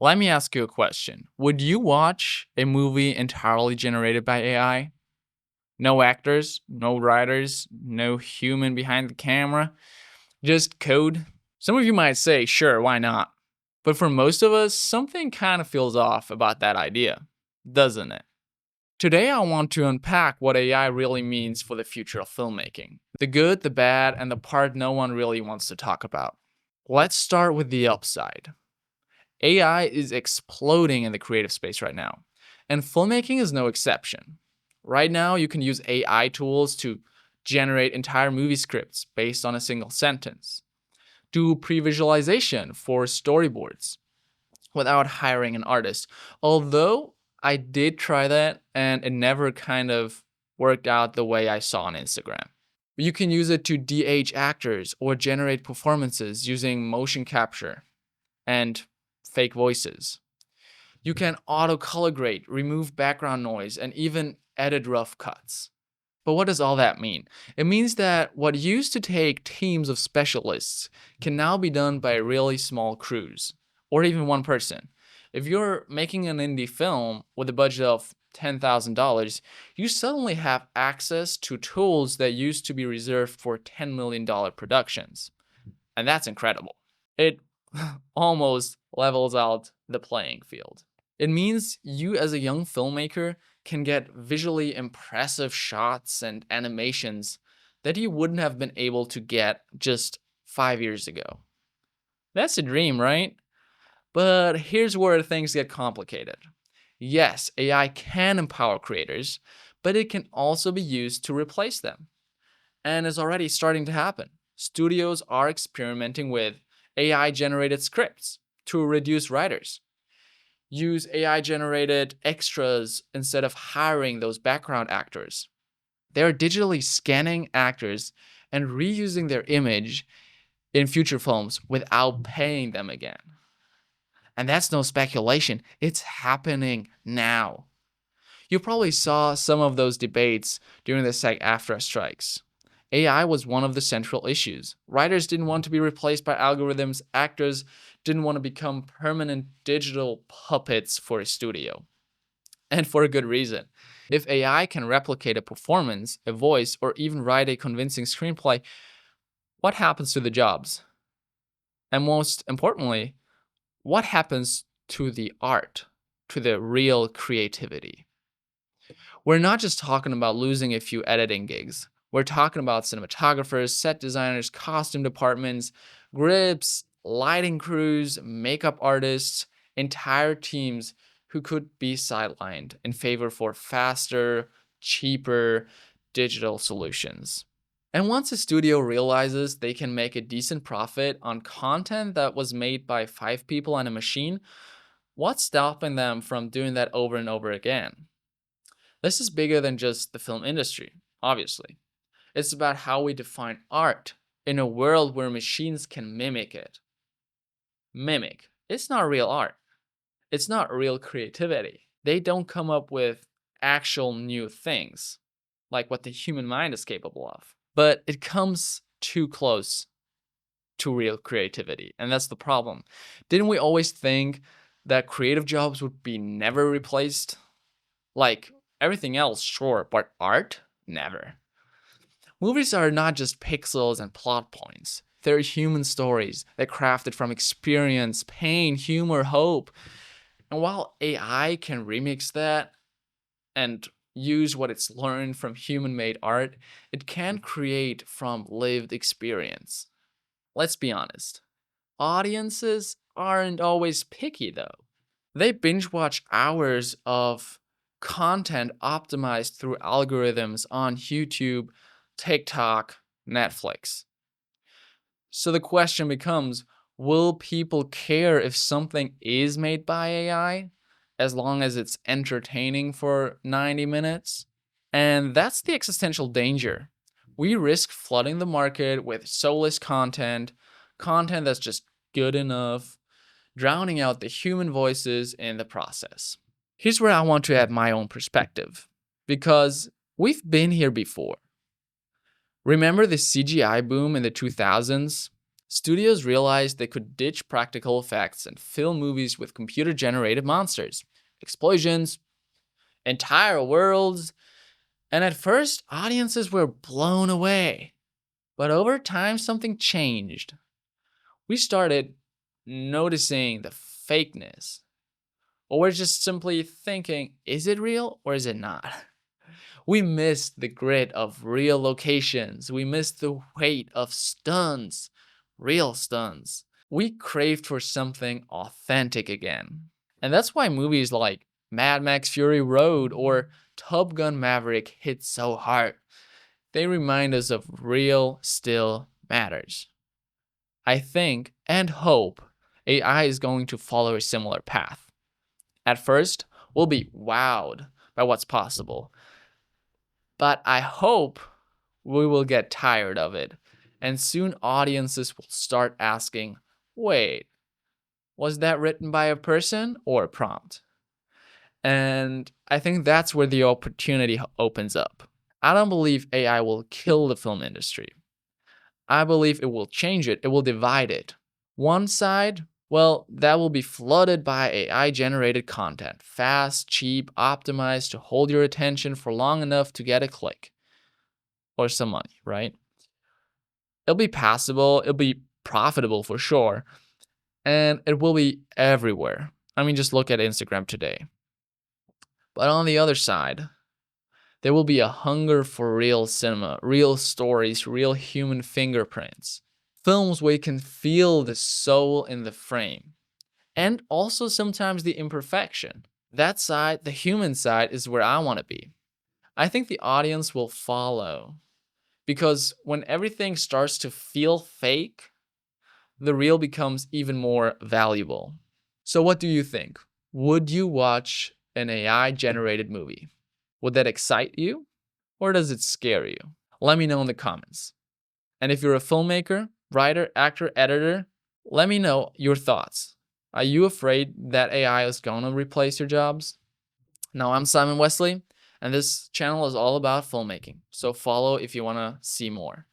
Let me ask you a question. Would you watch a movie entirely generated by AI? No actors, no writers, no human behind the camera, just code? Some of you might say, sure, why not? But for most of us, something kind of feels off about that idea, doesn't it? Today, I want to unpack what AI really means for the future of filmmaking, the good, the bad, and the part no one really wants to talk about. Let's start with the upside. AI is exploding in the creative space right now, and filmmaking is no exception. Right now, you can use AI tools to generate entire movie scripts based on a single sentence, do pre visualization for storyboards without hiring an artist. Although I did try that and it never kind of worked out the way I saw on Instagram. You can use it to de-age actors or generate performances using motion capture and fake voices. You can auto color grade, remove background noise, and even edit rough cuts. But what does all that mean? It means that what used to take teams of specialists can now be done by really small crews, or even one person. If you're making an indie film with a budget of $10,000, you suddenly have access to tools that used to be reserved for $10 million productions. And that's incredible. It almost levels out the playing field. It means you, as a young filmmaker, can get visually impressive shots and animations that you wouldn't have been able to get just 5 years ago. That's a dream, right? But here's where things get complicated. Yes, AI can empower creators, but it can also be used to replace them. And is already starting to happen. Studios are experimenting with AI generated scripts to reduce writers, use AI generated extras instead of hiring those background actors. They're digitally scanning actors and reusing their image in future films without paying them again. And that's no speculation, it's happening now. You probably saw some of those debates during the SAG-AFTRA strikes. AI was one of the central issues. Writers didn't want to be replaced by algorithms, actors didn't want to become permanent digital puppets for a studio. And for a good reason. If AI can replicate a performance, a voice, or even write a convincing screenplay, what happens to the jobs? And most importantly, what happens to the art, to the real creativity? We're not just talking about losing a few editing gigs. We're talking about cinematographers, set designers, costume departments, grips, lighting crews, makeup artists, entire teams who could be sidelined in favor for faster, cheaper digital solutions. And once a studio realizes they can make a decent profit on content that was made by 5 people and a machine, what's stopping them from doing that over and over again? This is bigger than just the film industry, obviously. It's about how we define art in a world where machines can mimic it. Mimic. It's not real art. It's not real creativity. They don't come up with actual new things, like what the human mind is capable of. But it comes too close to real creativity, and that's the problem. Didn't we always think that creative jobs would be never replaced? Like everything else, sure, but art? Never. Movies are not just pixels and plot points. They're human stories that crafted from experience, pain, humor, hope. And while AI can remix that and use what it's learned from human made art, it can create from lived experience. Let's be honest. Audiences aren't always picky though. They binge watch hours of content optimized through algorithms on YouTube, TikTok, Netflix. So the question becomes, will people care if something is made by AI as long as it's entertaining for 90 minutes? And that's the existential danger. We risk flooding the market with soulless content, content that's just good enough, drowning out the human voices in the process. Here's where I want to add my own perspective, because we've been here before. Remember the CGI boom in the 2000s? Studios realized they could ditch practical effects and fill movies with computer generated monsters, explosions, entire worlds, and at first, audiences were blown away. But over time, something changed. We started noticing the fakeness, or we're just simply thinking, is it real or is it not? We missed the grit of real locations. We missed the weight of stunts, real stunts. We craved for something authentic again. And that's why movies like Mad Max Fury Road or Top Gun Maverick hit so hard. They remind us of real still matters. I think and hope AI is going to follow a similar path. At first, we'll be wowed by what's possible, but I hope we will get tired of it, and soon audiences will start asking, wait, was that written by a person or a prompt? And I think that's where the opportunity opens up. I don't believe AI will kill the film industry. I believe it will change it, it will divide it. One side, well, that will be flooded by AI generated content, fast, cheap, optimized to hold your attention for long enough to get a click or some money, right? It'll be passable, it'll be profitable for sure, and it will be everywhere. I mean, just look at Instagram today. But on the other side, there will be a hunger for real cinema, real stories, real human fingerprints. Films where you can feel the soul in the frame. And also sometimes the imperfection. That side, the human side, is where I want to be. I think the audience will follow. Because when everything starts to feel fake, the real becomes even more valuable. So, what do you think? Would you watch an AI generated movie? Would that excite you or does it scare you? Let me know in the comments. And if you're a filmmaker, writer, actor, editor, let me know your thoughts. Are you afraid that AI is going to replace your jobs? Now, I'm Simon Wesley, and this channel is all about filmmaking. So follow if you want to see more.